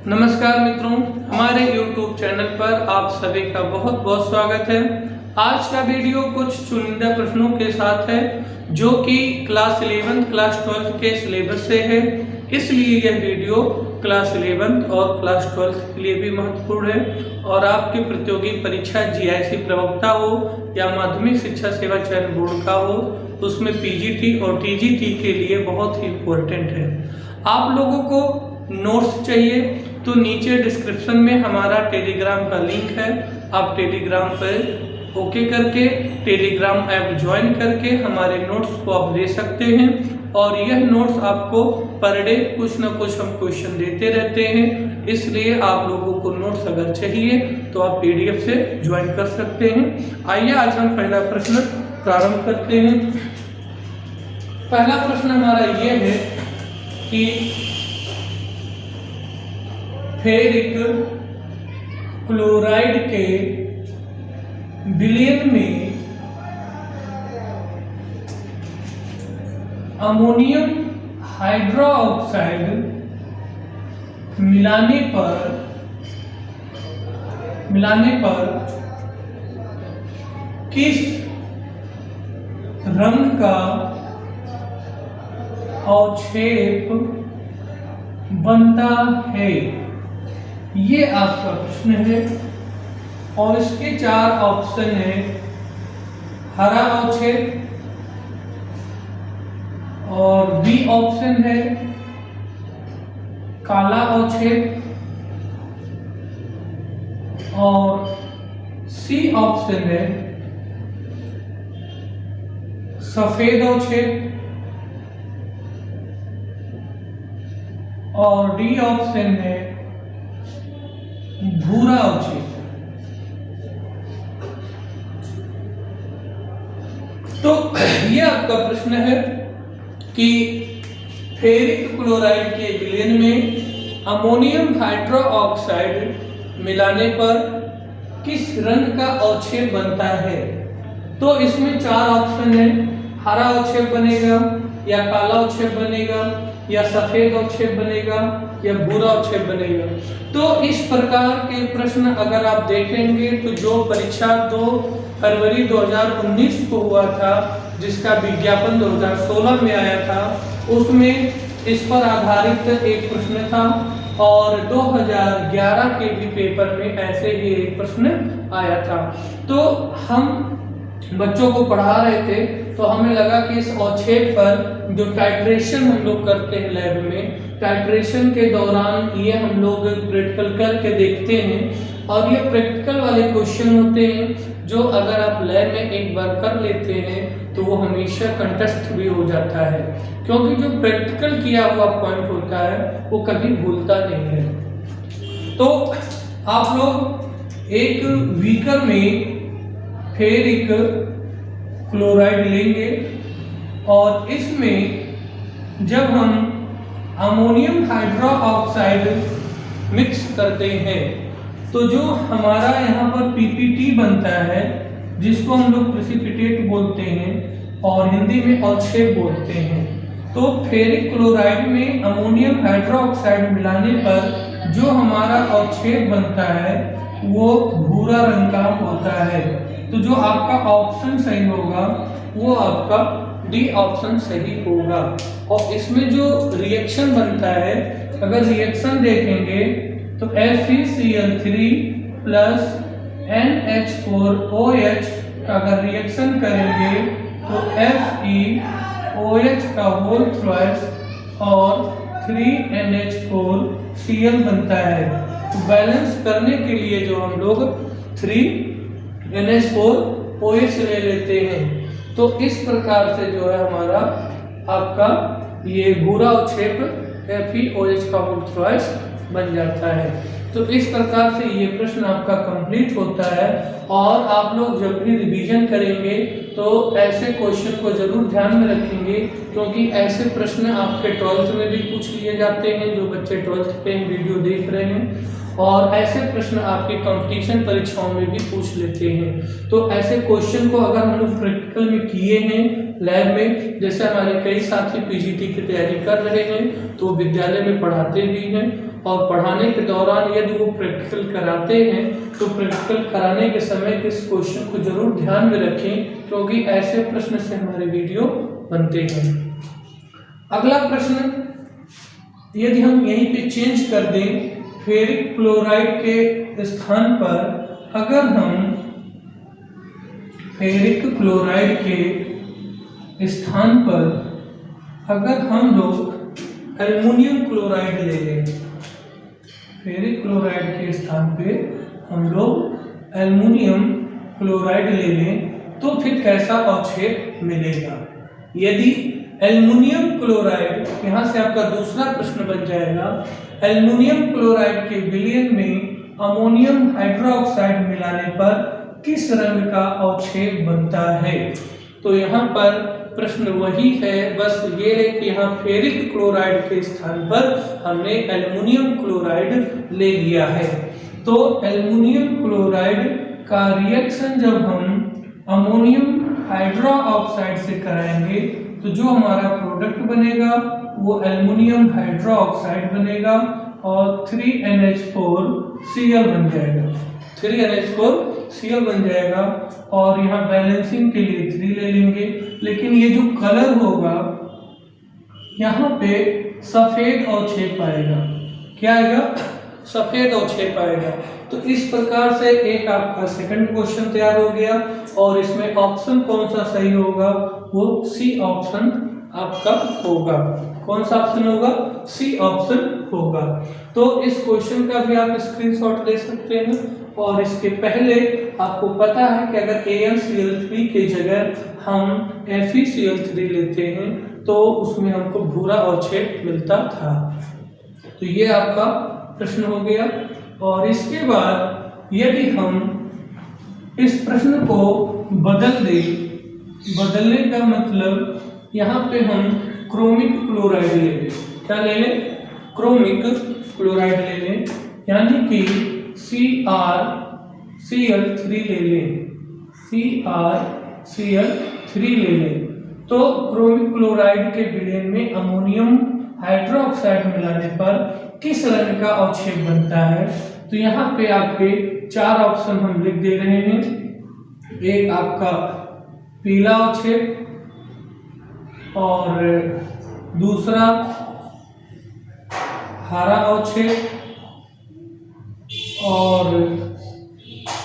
नमस्कार मित्रों, हमारे YouTube चैनल पर आप सभी का बहुत बहुत स्वागत है। आज का वीडियो कुछ चुनिंदा प्रश्नों के साथ है जो कि क्लास 11 क्लास 12 के सिलेबस से है, इसलिए यह वीडियो क्लास 11 और क्लास 12 के लिए भी महत्वपूर्ण है और आपकी प्रतियोगी परीक्षा GIC प्रवक्ता हो या माध्यमिक शिक्षा सेवा चयन बोर्ड का हो, उसमें PGT और TGT के लिए बहुत ही इम्पोर्टेंट है। आप लोगों को नोट्स चाहिए तो नीचे डिस्क्रिप्शन में हमारा टेलीग्राम का लिंक है, आप टेलीग्राम पर ओके करके टेलीग्राम ऐप ज्वाइन करके हमारे नोट्स को आप ले सकते हैं और यह नोट्स आपको पर डे कुछ ना कुछ हम क्वेश्चन देते रहते हैं, इसलिए आप लोगों को नोट्स अगर चाहिए तो आप PDF से ज्वाइन कर सकते हैं। आइए आज हम पहला प्रश्न प्रारंभ करते हैं। पहला प्रश्न हमारा यह है कि फेरिक क्लोराइड के विलयन में अमोनियम हाइड्रोक्साइड मिलाने पर किस रंग का अवक्षेप बनता है, ये आपका प्रश्न है और इसके 4 ऑप्शन है। हरा अवक्षेप और B ऑप्शन है काला अवक्षेप और C ऑप्शन है सफेद अवक्षेप और D ऑप्शन है भूरा अवक्षेप। तो ये आपका प्रश्न है कि फेरिक क्लोराइड के विलयन में अमोनियम हाइड्रोक्साइड मिलाने पर किस रंग का अवक्षेप बनता है। तो इसमें 4 ऑप्शन है, हरा अवक्षेप बनेगा या काला अवक्षेप बनेगा या सफेद अवक्षेप बनेगा या भूरा अवक्षेप बनेगा। तो इस प्रकार के प्रश्न अगर आप देखेंगे तो जो परीक्षा 2 फरवरी 2019 को हुआ था, जिसका विज्ञापन 2016 में आया था, उसमें इस पर आधारित एक प्रश्न था और 2011 के भी पेपर में ऐसे ही एक प्रश्न आया था। तो हम बच्चों को पढ़ा रहे थे तो हमें लगा कि इस अवक्षेप पर जो टाइट्रेशन हम लोग करते हैं लैब में, टाइट्रेशन के दौरान ये हम लोग प्रैक्टिकल करके देखते हैं और ये प्रैक्टिकल वाले क्वेश्चन होते हैं जो अगर आप लैब में एक बार कर लेते हैं तो वो हमेशा कंटेस्ट भी हो जाता है, क्योंकि जो प्रैक्टिकल किया हुआ पॉइंट होता है वो कभी भूलता नहीं है। तो आप लोग एक बीकर में फेरिक क्लोराइड लेंगे और इसमें जब हम अमोनियम हाइड्रोक्साइड मिक्स करते हैं तो जो हमारा यहाँ पर PPT बनता है, जिसको हम लोग प्रेसिपिटेट बोलते हैं और हिंदी में अवक्षेप बोलते हैं। तो फेरिक क्लोराइड में अमोनियम हाइड्रोक्साइड मिलाने पर जो हमारा अवक्षेप बनता है वो भूरा रंग का होता है। तो जो आपका ऑप्शन सही होगा वो आपका D ऑप्शन सही होगा। और इसमें जो रिएक्शन बनता है, अगर रिएक्शन देखेंगे तो FeCl3 प्लस NH4OH का अगर रिएक्शन करेंगे तो FeOH का होल ट्वाइस और 3NH4Cl बनता है। तो बैलेंस करने के लिए जो हम लोग 3NH4OH ले लेते हैं, तो इस प्रकार से जो है हमारा आपका ये भूरा अवक्षेप FeOH का होल ट्वाइस बन जाता है। तो इस प्रकार से ये प्रश्न आपका कंप्लीट होता है और आप लोग जब भी रिवीजन करेंगे तो ऐसे क्वेश्चन को जरूर ध्यान में रखेंगे, क्योंकि ऐसे प्रश्न आपके 12th में भी पूछ लिए जाते हैं, जो बच्चे 12th पे वीडियो देख रहे हैं, और ऐसे प्रश्न आपके कंपटीशन परीक्षाओं में भी पूछ लेते हैं। तो ऐसे क्वेश्चन को अगर हम लोग प्रैक्टिकल में किए हैं लैब में, जैसे हमारे कई साथी पीजीटी की तैयारी कर रहे हैं तो विद्यालय में पढ़ाते भी हैं और पढ़ाने के दौरान यदि वो प्रैक्टिकल कराते हैं तो प्रैक्टिकल कराने के समय इस क्वेश्चन को जरूर ध्यान में रखें, क्योंकि ऐसे प्रश्न से हमारे वीडियो बनते हैं। अगला प्रश्न यदि हम यहीं पे चेंज कर दें, फेरिक क्लोराइड के स्थान पर अगर हम फेरिक क्लोराइड के स्थान पर अगर हम लोग एल्युमिनियम क्लोराइड ले लें, फेरिक क्लोराइड के स्थान पे हम लोग एल्युमिनियम क्लोराइड ले लें तो फिर कैसा अवक्षेप मिलेगा। यदि एल्युमिनियम क्लोराइड, यहाँ से आपका दूसरा प्रश्न बन जाएगा, एल्युमिनियम क्लोराइड के विलयन में अमोनियम हाइड्रोक्साइड मिलाने पर किस रंग का अवक्षेप बनता है। तो यहाँ पर प्रश्न वही है, बस ये है कि यहाँ फेरिक क्लोराइड के स्थान पर हमने एल्युमिनियम क्लोराइड ले लिया है। तो एल्युमिनियम क्लोराइड का रिएक्शन जब हम अमोनियम हाइड्रोक्साइड से कराएंगे तो जो हमारा प्रोडक्ट बनेगा वो एल्युमिनियम हाइड्रोक्साइड बनेगा और 3NH4Cl बन जाएगा, 3NH4Cl बन जाएगा। और यहाँ बैलेंसिंग के लिए 3 ले लेंगे, लेकिन ये जो कलर होगा यहाँ पे सफेद अवक्षेप आएगा। क्या आएगा? सफेद अवक्षेप आएगा। तो इस प्रकार से एक आपका सेकंड क्वेश्चन तैयार हो गया और इसमें ऑप्शन कौन सा सही होगा, वो सी ऑप्शन आपका होगा। कौन सा ऑप्शन होगा? सी ऑप्शन होगा। तो इस क्वेश्चन का भी आप स्क्रीनशॉट ले सकते हैं। और इसके पहले आपको पता है कि अगर AlCl3 के जगह हम FeCl3 लेते हैं तो उसमें हमको भूरा अवक्षेप मिलता था। तो ये आपका प्रश्न हो गया। और इसके बाद यदि हम इस प्रश्न को बदल दें, बदलने का मतलब यहाँ पे हम क्रोमिक क्लोराइड ले लें। क्या ले लें? क्रोमिक क्लोराइड ले लें, यानी कि CrCl3 ले लें, CrCl3 ले लें। तो क्रोमिक क्लोराइड के विलयन में अमोनियम हाइड्रोक्साइड मिलाने पर किस रंग का अवक्षेप बनता है। तो यहाँ पे आपके 4 ऑप्शन हम लिख दे रहे हैं। एक आपका पीला अवक्षेप, और दूसरा हरा अवक्षेप, और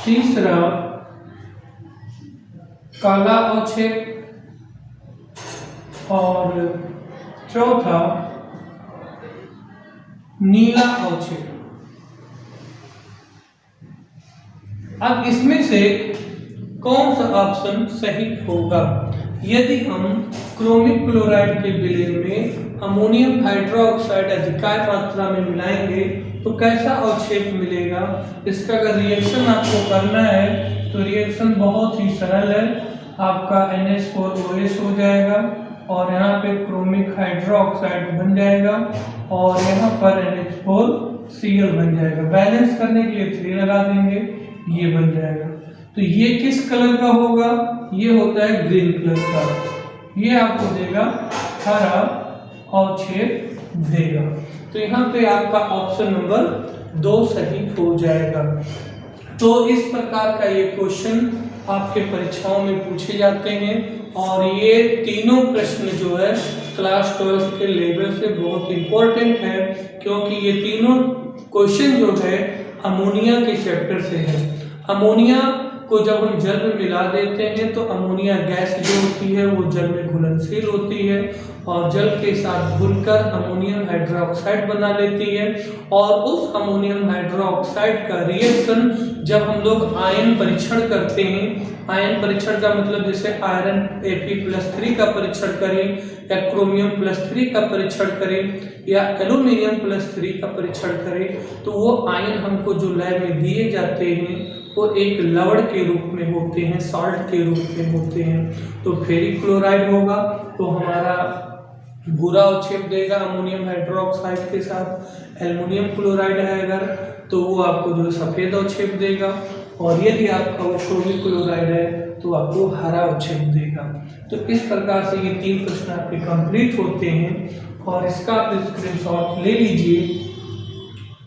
तीसरा काला अवक्षेप, और चौथा नीला अवक्षेप। अब इसमें से कौन सा ऑप्शन सही होगा। यदि हम क्रोमिक क्लोराइड के विलयन में अमोनियम हाइड्रोक्साइड अधिकाय मात्रा में मिलाएंगे तो कैसा अवक्षेप मिलेगा। इसका अगर रिएक्शन आपको करना है तो रिएक्शन बहुत ही सरल है। आपका NH4OH हो जाएगा और यहाँ पे क्रोमिक हाइड्रोक्साइड बन जाएगा और यहाँ पर NH4Cl बन जाएगा। बैलेंस करने के लिए 3 लगा देंगे, ये बन जाएगा। तो ये किस कलर का होगा? ये होता है ग्रीन कलर का। ये आपको देगा हरा अवक्षेप देगा। तो यहाँ पे आपका ऑप्शन नंबर 2 सही हो जाएगा। तो इस प्रकार का ये क्वेश्चन आपके परीक्षाओं में पूछे जाते हैं और ये तीनों प्रश्न जो है क्लास 12 के लेवल से बहुत इंपॉर्टेंट है, क्योंकि ये तीनों क्वेश्चन जो है अमोनिया के चैप्टर से है। अमोनिया को जब हम जल में मिला देते हैं तो अमोनिया गैस जो होती है वो जल में घुलनशील होती है और जल के साथ घुलकर अमोनियम हाइड्रोक्साइड बना लेती है। और उस अमोनियम हाइड्रोक्साइड का रिएक्शन जब हम लोग आयन परीक्षण करते हैं, आयन परीक्षण का मतलब जैसे आयरन Fe+3 का परीक्षण करें या क्रोमियम +3 का परीक्षण करें या एल्यूमिनियम +3 का परीक्षण करें, तो वो आयन हमको जो लैब में दिए जाते हैं वो एक लवण के रूप में होते हैं, सॉल्ट के रूप में होते हैं। तो फेरिक क्लोराइड होगा तो हमारा भूरा अवक्षेप देगा अमोनियम हाइड्रोक्साइड के साथ। एल्युमिनियम क्लोराइड है अगर तो वो आपको जो सफ़ेद अवक्षेप देगा, और यदि आपका वो क्रोमिक क्लोराइड है तो आपको हरा अवक्षेप देगा। तो इस प्रकार से ये 3 प्रश्न आपके कंप्लीट होते हैं और इसका आप स्क्रीनशॉट ले लीजिए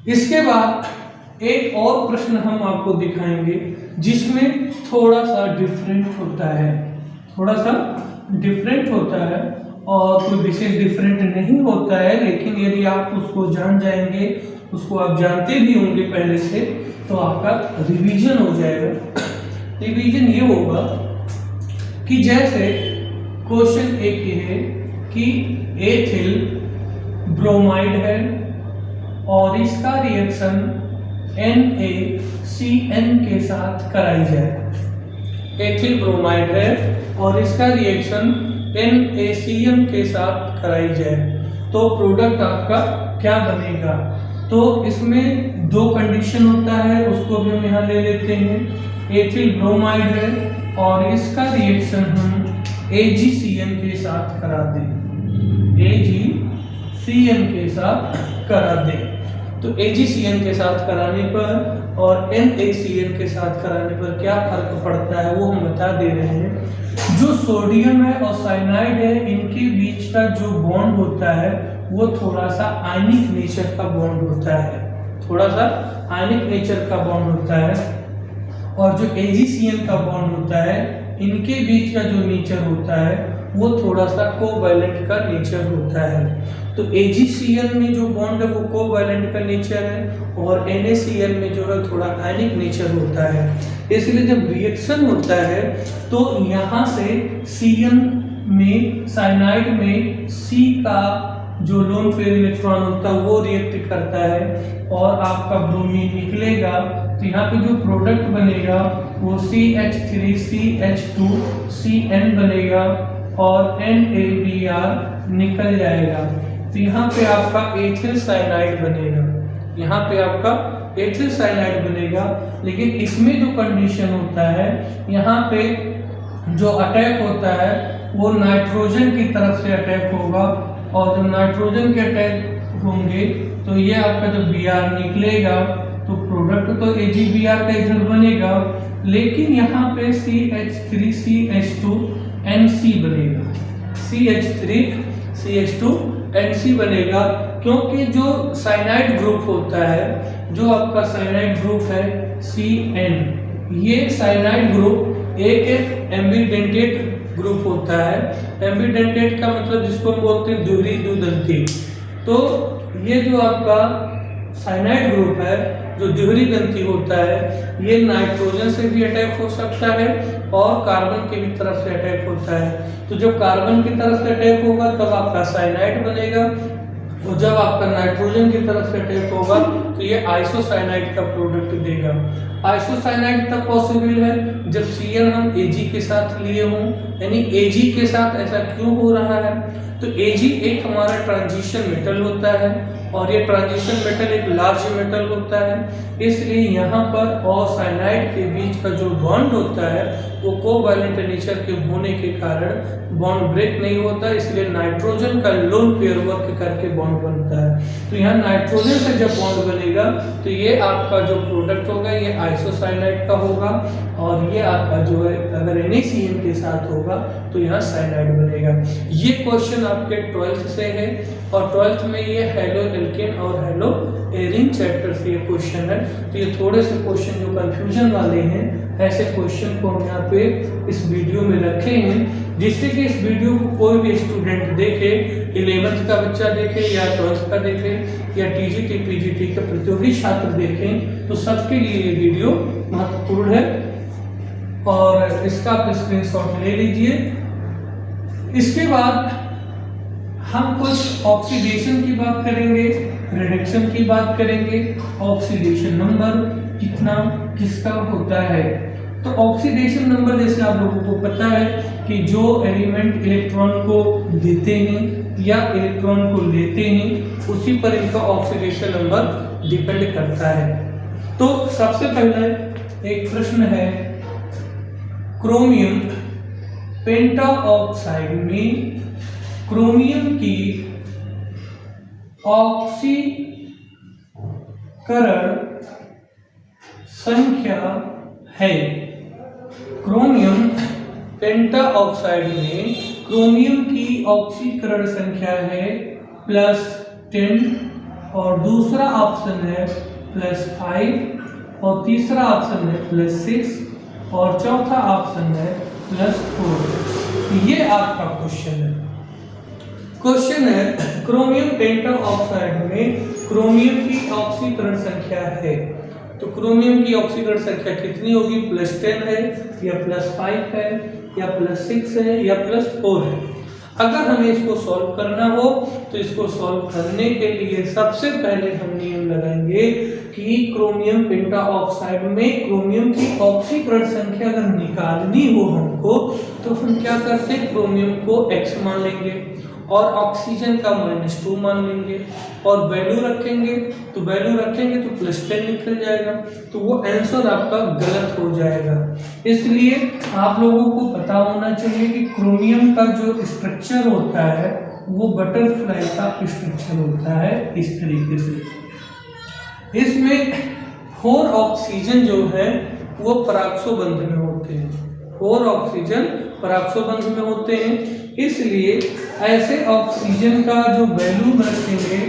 इसके बाद एक और प्रश्न हम आपको दिखाएंगे जिसमें थोड़ा सा डिफरेंट होता है, थोड़ा सा डिफरेंट होता है और कोई विशेष डिफरेंट नहीं होता है, लेकिन यदि आप उसको जान जाएंगे, उसको आप जानते भी होंगे पहले से, तो आपका रिवीजन हो जाएगा। रिवीजन ये होगा कि जैसे क्वेश्चन एक ये है कि एथिल ब्रोमाइड है और इसका रिएक्शन NaCN के साथ कराई जाए। एथिल ब्रोमाइड है और इसका रिएक्शन NaCN के साथ कराई जाए तो प्रोडक्ट आपका क्या बनेगा। तो इसमें दो कंडीशन होता है, उसको भी हम यहाँ ले लेते हैं। एथिल ब्रोमाइड है और इसका रिएक्शन हम AgCN के साथ करा दें, AgCN के साथ करा दें। तो AgCN के साथ कराने पर और NaCN के साथ कराने पर क्या फर्क पड़ता है वो हम बता दे रहे हैं। जो सोडियम है और साइनाइड है, इनके बीच का जो बॉन्ड होता है वो थोड़ा सा आयनिक नेचर का बॉन्ड होता है, थोड़ा सा आयनिक नेचर का बॉन्ड होता है। और जो AgCN का बॉन्ड होता है, इनके बीच का जो नेचर होता है वो थोड़ा सा कोवैलेंट का नेचर होता है। तो AgCN में जो बॉन्ड है वो कोवैलेंट का नेचर है और NaCN में जो है थोड़ा आयनिक नेचर होता है। इसलिए जब रिएक्शन होता है तो यहाँ से Cn में, साइनाइड में C का जो लोन पेयर इलेक्ट्रॉन होता है वो रिएक्ट करता है और आपका ब्रोमीन निकलेगा। तो यहाँ पे जो प्रोडक्ट बनेगा वो CH3CH2CN बनेगा और NaBr निकल जाएगा। तो यहाँ पे आपका एथिल साइनाइड बनेगा, यहाँ पे आपका एथिल साइनाइड बनेगा। लेकिन इसमें जो कंडीशन होता है, यहाँ पे जो अटैक होता है वो नाइट्रोजन की तरफ से अटैक होगा और जब नाइट्रोजन के अटैक होंगे तो ये आपका जब Br निकलेगा तो प्रोडक्ट तो AgBr का इधर बनेगा, लेकिन यहाँ पे CH3CH2NC बनेगा, CH3CH2NC बनेगा। क्योंकि जो साइनाइड ग्रुप होता है, जो आपका साइनाइड ग्रुप है Cn, ये साइनाइड ग्रुप एक एम्बिडेंटेट ग्रुप होता है। एम्बिडेंटेट का मतलब जिसको हम बोलते हैं द्विहरी द्विदंती। तो ये जो आपका साइनाइड ग्रुप है जो द्विहरी दंती होता है, ये नाइट्रोजन से भी अटैक हो सकता है और कार्बन की भी तरफ से अटैक होता है। तो जब कार्बन की तरफ से अटैक होगा तब आपका साइनाइड बनेगा और जब आपका नाइट्रोजन की तरफ से अटैक होगा तो ये आइसोसाइनाइड का प्रोडक्ट देगा। आइसोसाइनाइड तब पॉसिबल है जब Cn हम Ag के साथ लिए हों, यानी Ag के साथ ऐसा क्यों हो रहा है, तो Ag एक हमारा ट्रांजिशन मेटल होता है और ये ट्रांजिशन मेटल एक लार्ज मेटल होता है, इसलिए यहाँ पर और साइनाइड के बीच का जो बॉन्ड होता है वो कोवैलेंट नेचर के होने के कारण बॉन्ड ब्रेक नहीं होता, इसलिए नाइट्रोजन का लोन पेयर वर्क करके बॉन्ड बनता है। तो यहाँ नाइट्रोजन से जब बॉन्ड बनेगा तो ये आपका जो प्रोडक्ट होगा ये आइसोसाइनाइड का होगा और ये आपका जो है अगर NaCN के साथ होगा तो यहाँ साइनाइड बनेगा। ये क्वेश्चन आपके 12th से है और 12th में ये हेलो एल्केन और हेलो एरिन चैप्टर से ये क्वेश्चन है। तो ये थोड़े से क्वेश्चन जो कंफ्यूजन वाले हैं, ऐसे क्वेश्चन को हम यहाँ पे इस वीडियो में रखे हैं जिससे कि इस वीडियो को कोई भी स्टूडेंट देखे, 11th का बच्चा देखे या 12th का देखे या TGT PGT के प्रतियोगी छात्र देखें, तो सबके लिए ये वीडियो महत्वपूर्ण है और इसका आप स्क्रीनशॉट ले लीजिए। इसके बाद हम कुछ ऑक्सीडेशन की बात करेंगे, रिडक्शन की बात करेंगे। ऑक्सीडेशन नंबर कितना किसका होता है, तो ऑक्सीडेशन नंबर जैसे आप लोगों को पता है कि जो एलिमेंट इलेक्ट्रॉन को देते हैं या इलेक्ट्रॉन को लेते हैं उसी पर इनका ऑक्सीडेशन नंबर डिपेंड करता है। तो सबसे पहले एक प्रश्न है, क्रोमियम पेंटाऑक्साइड में क्रोमियम की ऑक्सीकरण संख्या है। क्रोमियम पेंटाऑक्साइड में क्रोमियम की ऑक्सीकरण संख्या है +10 और दूसरा ऑप्शन है +5 और तीसरा ऑप्शन है +6 और चौथा ऑप्शन है +4। ये आपका क्वेश्चन है। क्वेश्चन है क्रोमियम पेंटाऑक्साइड में क्रोमियम की ऑक्सीकरण संख्या है, तो क्रोमियम की ऑक्सीकरण संख्या कितनी होगी? +10 है या +5 है या +6 है या +4 है। अगर हमें इसको सॉल्व करना हो तो इसको सॉल्व करने के लिए सबसे पहले हम नियम लगाएंगे कि क्रोमियम पेंटाऑक्साइड में क्रोमियम की ऑक्सीकरण संख्या अगर निकालनी हो हमको तो हम क्या करते हैं, क्रोमियम को x मान लेंगे और ऑक्सीजन का -2 मान लेंगे और वैल्यू रखेंगे, तो वैल्यू रखेंगे तो +10 निकल जाएगा, तो वो आंसर आपका गलत हो जाएगा। इसलिए आप लोगों को पता होना चाहिए कि क्रोमियम का जो स्ट्रक्चर होता है वो बटरफ्लाई का स्ट्रक्चर होता है इस तरीके से। इसमें 4 ऑक्सीजन जो है वो परागशो बंध में होते हैं, 4 ऑक्सीजन परागशो बंध में होते हैं, इसलिए ऐसे ऑक्सीजन का जो वैल्यू रखेंगे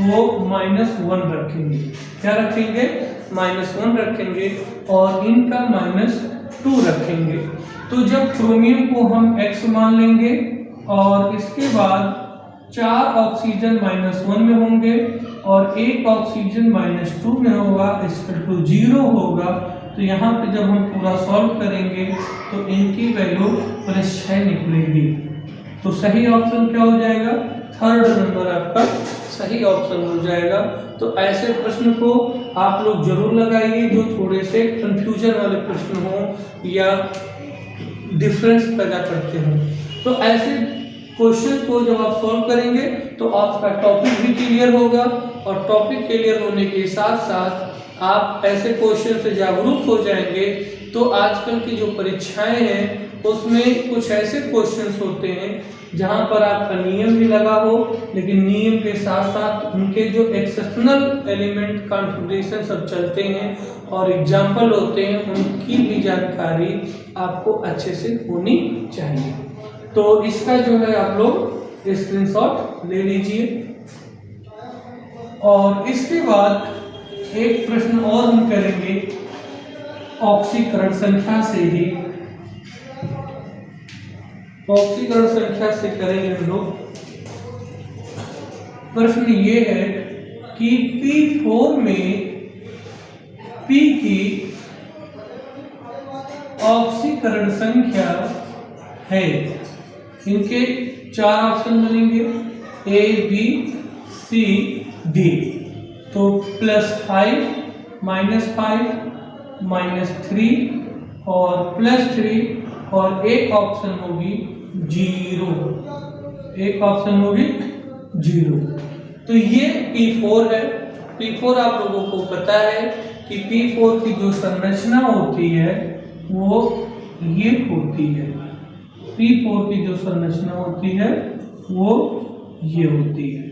वो -1 रखेंगे। क्या रखेंगे? -1 रखेंगे और इनका -2 रखेंगे। तो जब क्रोमियम को हम x मान लेंगे और इसके बाद 4 ऑक्सीजन -1 में होंगे और 1 ऑक्सीजन -2 में होगा, इसका 0 होगा, तो यहाँ पे जब हम पूरा सॉल्व करेंगे तो इनकी वैल्यू +6 निकलेगी। तो सही ऑप्शन क्या हो जाएगा? 3rd नंबर आपका सही ऑप्शन हो जाएगा। तो ऐसे प्रश्न को आप लोग जरूर लगाइए जो थोड़े से कंफ्यूजन वाले प्रश्न हो या डिफरेंस पैदा करते हो। तो ऐसे क्वेश्चन को जब आप सॉल्व करेंगे तो आपका टॉपिक भी क्लियर होगा और टॉपिक क्लियर होने के साथ साथ आप ऐसे क्वेश्चन से जागरूक हो जाएंगे। तो आजकल की जो परीक्षाएं हैं उसमें कुछ ऐसे क्वेश्चंस होते हैं जहां पर आपका नियम भी लगा हो, लेकिन नियम के साथ साथ उनके जो एक्सेप्शनल एलिमेंट कॉन्फ़िगरेशन सब चलते हैं और एग्जाम्पल होते हैं, उनकी भी जानकारी आपको अच्छे से होनी चाहिए। तो इसका जो है आप लोग स्क्रीनशॉट ले लीजिए। और इसके बाद एक प्रश्न और हम करेंगे ऑक्सीकरण संख्या से ही, ऑक्सीकरण संख्या से करेंगे हम लोग। प्रश्न ये है कि P4 में P की ऑक्सीकरण संख्या है, इनके 4 ऑप्शन बनेंगे A B C D। तो +5 -5 -3 और +3 और एक ऑप्शन होगी 0, एक ऑप्शन होगी 0। तो ये P4 है। P4 आप लोगों को पता है कि P4 की जो संरचना होती है वो ये होती है, P4 की जो संरचना होती है वो ये होती है।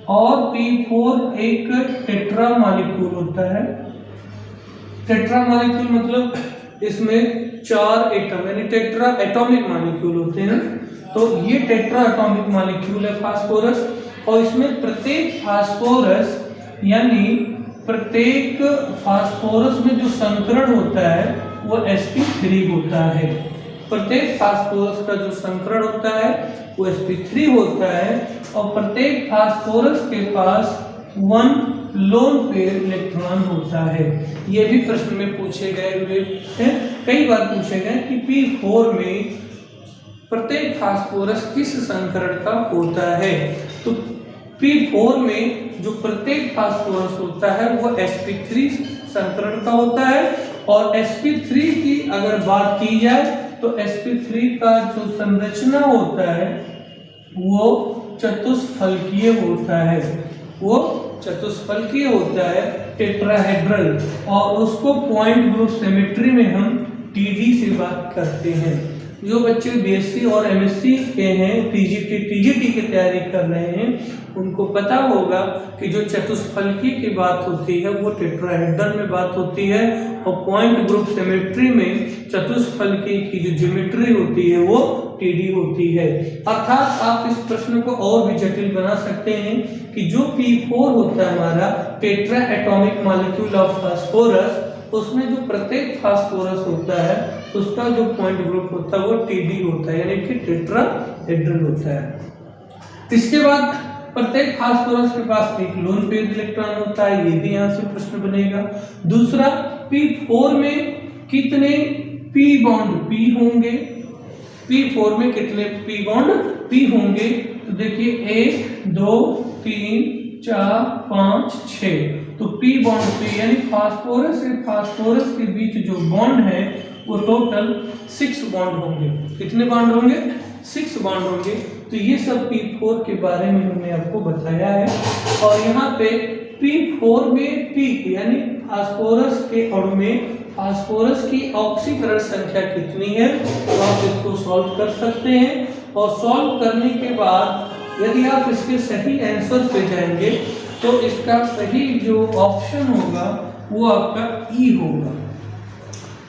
और P4 एक टेट्रा मॉलिक्यूल होता है। टेट्रा मॉलिक्यूल मतलब इसमें 4 एटम यानी टेट्रा एटॉमिक मॉलिक्यूल होते हैं। तो ये टेट्रा एटॉमिक मॉलिक्यूल है फास्फोरस, और इसमें प्रत्येक फास्फोरस यानी प्रत्येक फास्फोरस में जो संकरण होता है वो sp3 होता है। प्रत्येक फास्फोरस का जो संकरण होता है वो sp3 होता है और प्रत्येक फास्फोरस के पास 1 लोन पेयर इलेक्ट्रॉन होता है। ये भी प्रश्न में पूछे गए हुए हैं, कई बार पूछे गए कि P4 में प्रत्येक फास्फोरस किस संकरण का होता है। तो P4 में जो प्रत्येक फास्फोरस होता है वो sp3 संकरण का होता है। और sp3 की अगर बात की जाए तो sp3 का जो संरचना होता है वो चतुष्फलकीय होता है, वो चतुष्फलकीय होता है, टेट्राहेड्रल, और उसको पॉइंट ग्रुप सिमेट्री में हम TD से बात करते हैं। जो बच्चे BSc और MSc के हैं, TGT की तैयारी कर रहे हैं, उनको पता होगा कि जो चतुष्फलकी की बात होती है वो टेट्राहेड्रल में बात होती है, और पॉइंट ग्रुप सिमेट्री में चतुष्फलकी की जो ज्योमेट्री होती है वो टीडी होती है। अर्थात आप इस प्रश्न को और भी जटिल बना सकते हैं कि जो P4 होता है हमारा tetra atomic molecule of phosphorus, उसमें जो प्रत्येक फास्फोरस होता है उसका जो पॉइंट ग्रुप होता है वो टीडी होता है, यानी कि टेट्राहेड्रल होता है। इसके बाद प्रत्येक फास्फोरस के पास एक लोन पेयर इलेक्ट्रॉन होता है, ये भी यहाँ से प्रश्न बनेगा। दूसरा, P4 में कितने p बॉन्ड p होंगे, P4 में कितने p बॉन्ड p होंगे, तो देखिए 1 2 3 4 5 6, तो p बॉन्ड p यानी फास्फोरस से फास्फोरस के बीच जो बॉन्ड है वो टोटल 6 बॉन्ड होंगे। कितने बॉन्ड होंगे? 6 बॉन्ड होंगे। तो ये सब P4 के बारे में हमने आपको बताया है। और यहाँ पे P4 में p यानी फास्फोरस के अणु में फास्फोरस की ऑक्सीकरण संख्या कितनी है, तो आप इसको सॉल्व कर सकते हैं। और सॉल्व करने के बाद यदि आप इसके सही आंसर पे जाएंगे तो इसका सही जो ऑप्शन होगा वो आपका E होगा।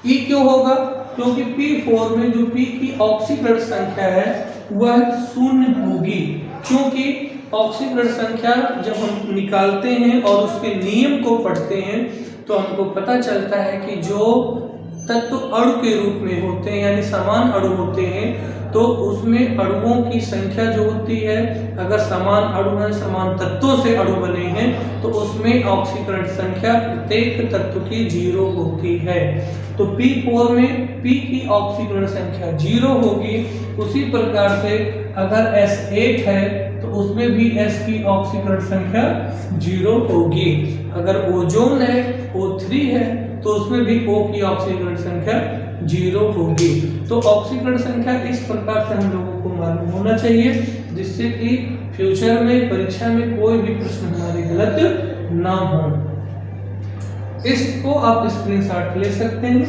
E क्यों होगा? क्योंकि P4 में जो P की ऑक्सीकरण संख्या है वह 0 होगी, क्योंकि ऑक्सीकरण संख्या जब हम निकालते हैं और उसके नियम को पढ़ते हैं तो हमको पता चलता है कि जो तत्व अणु के रूप में होते हैं यानी समान अणु होते हैं तो उसमें अणुओं की संख्या जो होती है, अगर समान अणु हैं, समान तत्वों से अणु बने हैं, तो उसमें ऑक्सीकरण संख्या प्रत्येक तत्व की 0 होती है। तो P4 में P की ऑक्सीकरण संख्या 0 होगी। उसी प्रकार से अगर S8 है तो उसमें भी S की ऑक्सीकरण संख्या 0 होगी। अगर ओजोन है, O3 है, तो उसमें भी O की ऑक्सीकरण संख्या 0 होगी। तो ऑक्सीकरण संख्या इस प्रकार से हम लोगों को मालूम होना चाहिए, जिससे कि फ्यूचर में परीक्षा में कोई भी प्रश्न हमारे गलत ना हो। इसको आप स्क्रीनशॉट ले सकते हैं,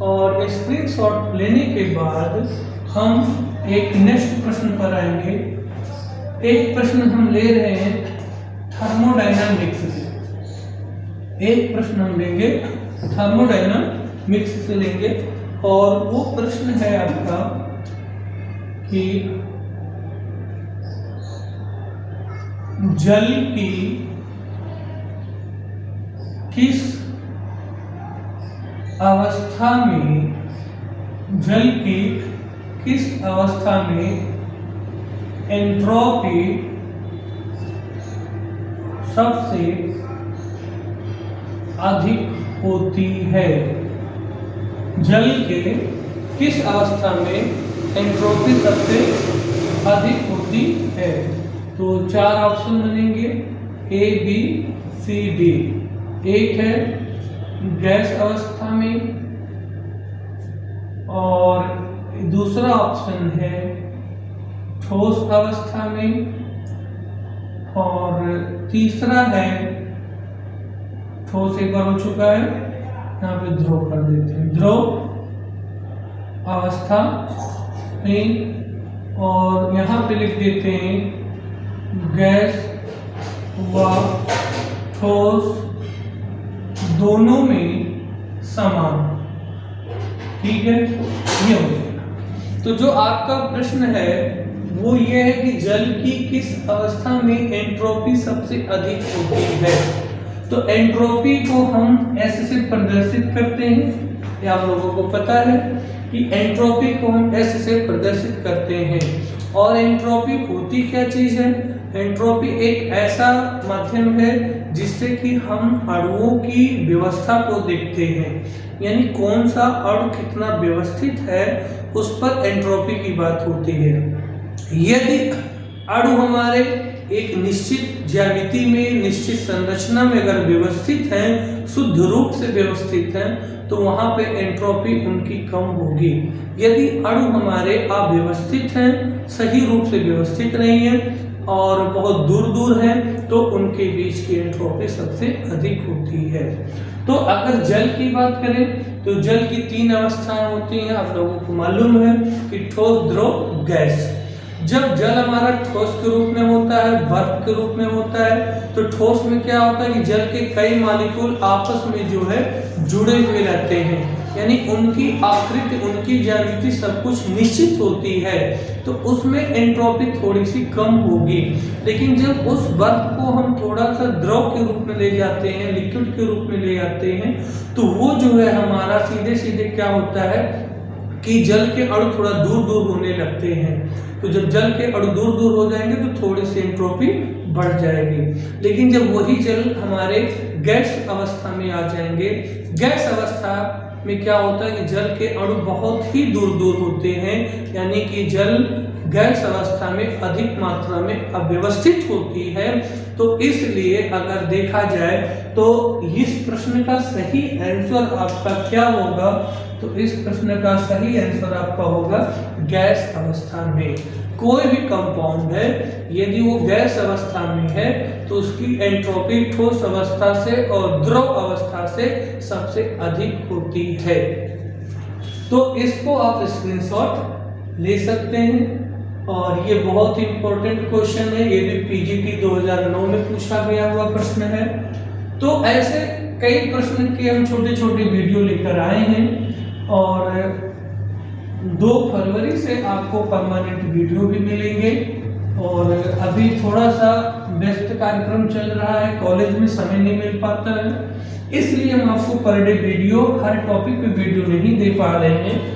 और स्क्रीनशॉट लेने के बाद हम एक नेक्स्ट प्रश्न पर आएंगे। एक प्रश्न हम ले रहे हैं थर्मोडायनामिक्स से, एक प्रश्न हम लेंगे थर्मोडायनामिक्स से लेंगे, और वो प्रश्न है आपका कि जल की किस अवस्था में एंट्रोपी सबसे अधिक होती है। जल के किस अवस्था में एंट्रोपी सबसे अधिक होती है? तो 4 ऑप्शन बनेंगे, A B C D। एक है गैस अवस्था में, और दूसरा ऑप्शन है ठोस अवस्था में, और तीसरा है ठोस एक बार हो चुका है, यहाँ पे ध्रुव कर देते हैं, ध्रुव अवस्था में, और यहाँ पे लिख देते हैं गैस व ठोस दोनों में समान। ठीक है, ये हो गया। तो जो आपका प्रश्न है वो ये है कि जल की किस अवस्था में एंट्रोपी सबसे अधिक होती है। तो एंट्रोपी को हम S से प्रदर्शित करते हैं, ये आप लोगों को पता है कि एंट्रोपी को हम S से प्रदर्शित करते हैं। और एंट्रोपी होती क्या चीज है? एंट्रोपी एक ऐसा माध्यम है जिससे कि हम अणुओं की व्यवस्था को देखते हैं, यानी कौन सा अणु कितना व्यवस्थित है उस पर एंट्रोपी की बात होती है। यदि अणु हमारे एक निश्चित ज्यामिति में, निश्चित संरचना में अगर व्यवस्थित हैं, शुद्ध रूप से व्यवस्थित हैं, तो वहां पे एंट्रोपी उनकी कम होगी। यदि अणु हमारे अव्यवस्थित हैं, सही रूप से व्यवस्थित नहीं है और बहुत दूर दूर है, तो उनके बीच की एंट्रोपी सबसे अधिक होती है। तो अगर जल की बात करें तो जल की 3 अवस्थाएं होती हैं, आप लोगों को मालूम है कि ठोस, द्रव, गैस। जब जल हमारा ठोस के रूप में होता है, बर्फ के रूप में होता है, तो ठोस में क्या होता है कि जल के कई मॉलिक्यूल आपस में जो है जुड़े हुए रहते हैं, यानी उनकी आकृति, उनकी ज्यामिति सब कुछ निश्चित होती है, तो उसमें एंट्रोपी थोड़ी सी कम होगी। लेकिन जब उस बर्फ को हम थोड़ा सा द्रव के रूप में ले जाते हैं, लिक्विड के रूप में ले जाते हैं, तो वो जो है हमारा सीधे सीधे क्या होता है कि जल के अणु थोड़ा दूर दूर होने लगते हैं। तो जब जल के अणु दूर दूर हो जाएंगे तो थोड़ी सी एंट्रोपी बढ़ जाएगी। लेकिन जब वही जल हमारे गैस अवस्था में आ जाएंगे, गैस अवस्था में क्या होता है कि जल के अणु बहुत ही दूर दूर होते हैं, यानी कि जल गैस अवस्था में अधिक मात्रा में अव्यवस्थित होती है। तो इसलिए अगर देखा जाए तो इस प्रश्न का सही आंसर आपका क्या होगा, तो इस प्रश्न का सही आंसर आपका होगा गैस अवस्था में। कोई भी कंपाउंड है यदि वो गैस अवस्था में है तो उसकी एंट्रोपी ठोस अवस्था से और द्रव अवस्था से सबसे अधिक होती है। तो इसको आप स्क्रीनशॉट ले सकते हैं, और ये बहुत ही इंपॉर्टेंट क्वेश्चन है, ये भी पीजीटी 2009 में पूछा गया हुआ प्रश्न है। तो ऐसे कई प्रश्न के हम छोटे छोटे वीडियो लेकर आए हैं, और 2 फरवरी से आपको परमानेंट वीडियो भी मिलेंगे। और अभी थोड़ा सा व्यस्त कार्यक्रम चल रहा है, कॉलेज में समय नहीं मिल पाता है, इसलिए हम आपको पर डे वीडियो, हर टॉपिक पे वीडियो नहीं दे पा रहे हैं।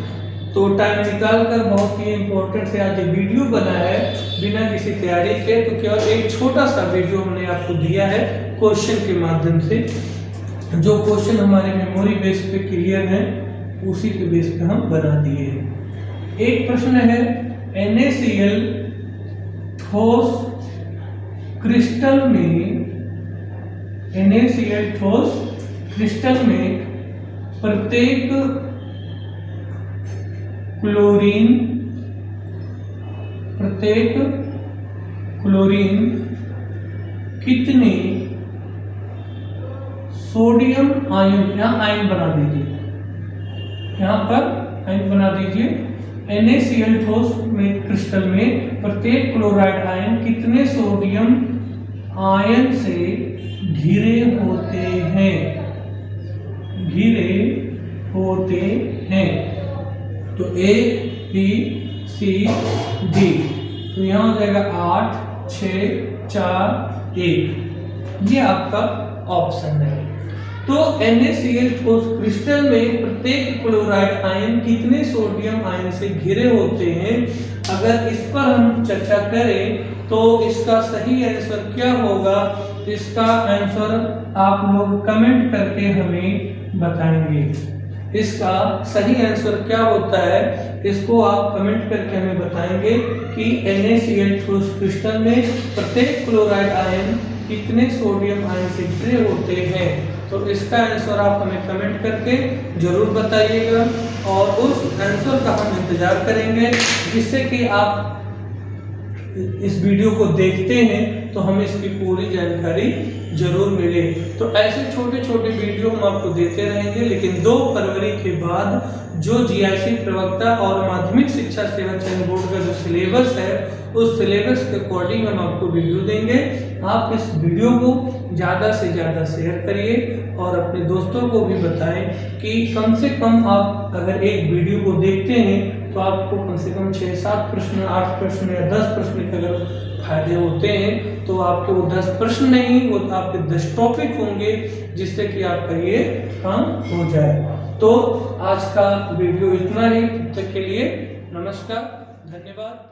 तो टाइम निकाल कर बहुत ही इम्पोर्टेंट से आज ये वीडियो बना है बिना किसी तैयारी के। तो केवल एक छोटा सा वीडियो हमने आपको दिया है क्वेश्चन के माध्यम से, जो क्वेश्चन हमारे मेमोरी बेस पे क्लियर है उसी के बेस पे हम बना दिए हैं। एक प्रश्न है, NaCl ठोस क्रिस्टल में, NaCl ठोस क्रिस्टल में प्रत्येक क्लोरीन कितने सोडियम आयन, यहाँ आयन बना दीजिए, यहाँ पर आयन बना दीजिए, NaCl ठोस में क्रिस्टल में प्रत्येक क्लोराइड आयन कितने सोडियम आयन से घिरे होते हैं, घिरे होते हैं। तो A, B, C, D, तो यहाँ हो जाएगा 8, 6, 4, 1, ये आपका ऑप्शन है। तो NaCl ठोस क्रिस्टल में प्रत्येक क्लोराइड आयन कितने सोडियम आयन से घिरे होते हैं, अगर इस पर हम चर्चा करें तो इसका सही आंसर क्या होगा, इसका आंसर आप लोग कमेंट करके हमें बताएंगे। इसका सही आंसर क्या होता है, इसको आप कमेंट करके हमें बताएंगे कि NaCl ठोस क्रिस्टल में प्रत्येक क्लोराइड आयन कितने सोडियम आयन से घिरे होते हैं। तो इसका आंसर आप हमें कमेंट करके जरूर बताइएगा, और उस आंसर का हम इंतजार करेंगे, जिससे कि आप इस वीडियो को देखते हैं तो हमें इसकी पूरी जानकारी जरूर मिले। तो ऐसे छोटे छोटे वीडियो हम आपको देते रहेंगे, लेकिन 2 फरवरी के बाद जो GIC प्रवक्ता और माध्यमिक शिक्षा सेवा चयन बोर्ड का जो सिलेबस है, उस सिलेबस के अकॉर्डिंग हम आपको वीडियो देंगे। आप इस वीडियो को ज़्यादा से ज़्यादा शेयर करिए और अपने दोस्तों को भी बताएं कि कम से कम आप अगर एक वीडियो को देखते हैं तो आपको कम से कम 6-7 प्रश्न, 8 प्रश्न या 10 प्रश्न के अगर फायदे होते हैं तो आपके वो 10 प्रश्न नहीं, वो आपके 10 टॉपिक होंगे, जिससे कि आपका ये काम हो जाए। तो आज का वीडियो इतना ही, तब तक के लिए नमस्कार, धन्यवाद।